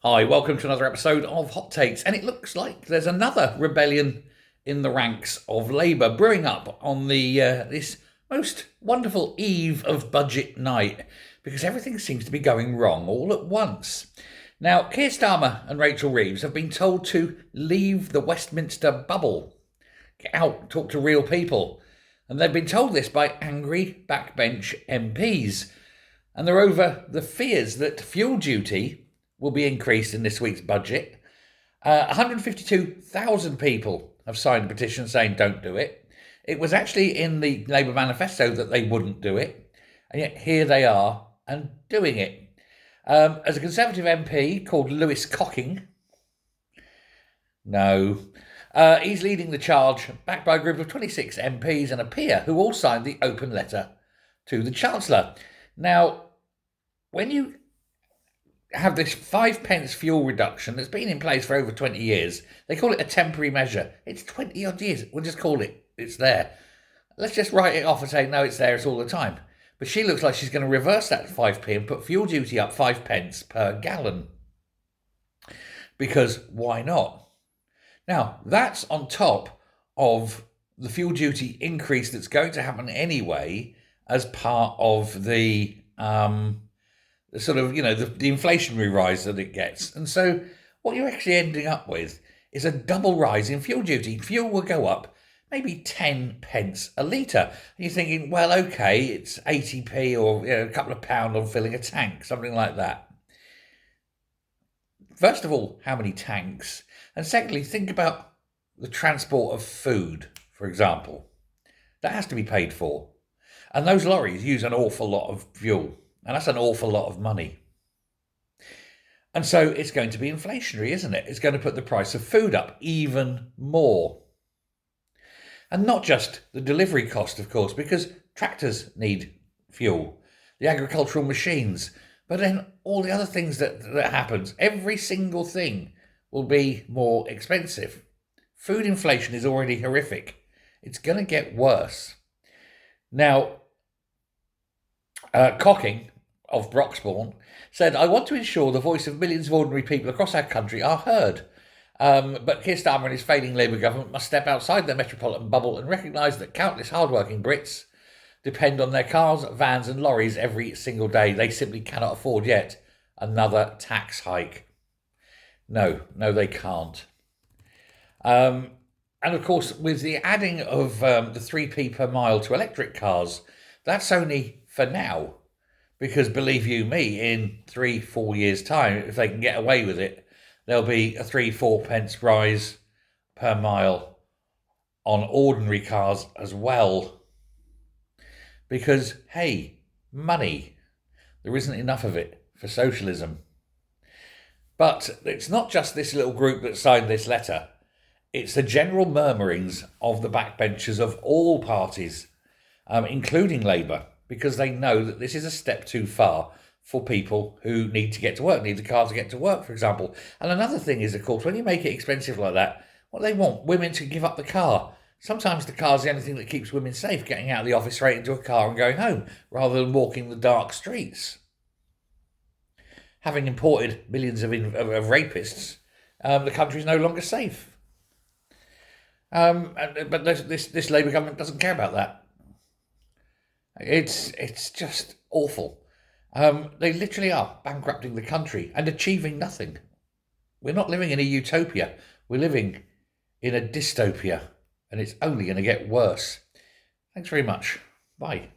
Hi, welcome to another episode of Hot Takes. And it looks like there's another rebellion in the ranks of Labour brewing up on the this most wonderful eve of budget night, because everything seems to be going wrong all at once. Now, Keir Starmer and Rachel Reeves have been told to leave the Westminster bubble, get out, talk to real people. And they've been told this by angry backbench MPs. And they're over the fears that fuel duty will be increased in this week's budget. 152,000 people have signed a petition saying don't do it. It was actually in the Labour manifesto that they wouldn't do it, and yet here they are and doing it. As a Conservative MP called Lewis Cocking, he's leading the charge, backed by a group of 26 MPs and a peer who all signed the open letter to the Chancellor. Now, when you have this 5p fuel reduction that's been in place for over 20 years. They call it a temporary measure. It's 20 odd years. We'll just call it. It's there. Let's just write it off and say, no, it's there. It's all the time. But she looks like she's going to reverse that 5p and put fuel duty up 5p per gallon. Because why not? Now, that's on top of the fuel duty increase that's going to happen anyway as part of the the inflationary rise that it gets. And so what you're actually ending up with is a double rise in fuel duty. Fuel will go up maybe 10p a litre. And you're thinking, well, okay, it's 80p or a couple of pounds on filling a tank, something like that. First of all, how many tanks? And secondly, think about the transport of food, for example. That has to be paid for. And those lorries use an awful lot of fuel. And that's an awful lot of money. And so it's going to be inflationary, isn't it? It's going to put the price of food up even more. And not just the delivery cost, of course, because tractors need fuel, the agricultural machines, but then all the other things that happens, every single thing will be more expensive. Food inflation is already horrific. It's going to get worse. Now, Cocking of Broxbourne said, I want to ensure the voice of millions of ordinary people across our country are heard. But Keir Starmer and his failing Labour government must step outside their metropolitan bubble and recognise that countless hard-working Brits depend on their cars, vans and lorries every single day. They simply cannot afford yet another tax hike. No, they can't. And of course, with the adding of the 3p per mile to electric cars, that's only for now. Because believe you me, in 3-4 years' time, if they can get away with it, there'll be a 3-4p rise per mile on ordinary cars as well. Because, hey, money. There isn't enough of it for socialism. But it's not just this little group that signed this letter. It's the general murmurings of the backbenchers of all parties, including Labour, because they know that this is a step too far for people who need to get to work, need the car to get to work, for example. And another thing is, of course, when you make it expensive like that, what they want, women to give up the car. Sometimes the car's the only thing that keeps women safe, getting out of the office straight into a car and going home, rather than walking the dark streets. Having imported millions of rapists, the country is no longer safe. But this Labour government doesn't care about that. It's just awful. They literally are bankrupting the country and achieving nothing. We're not living in a utopia. We're living in a dystopia, and it's only going to get worse. Thanks very much. Bye.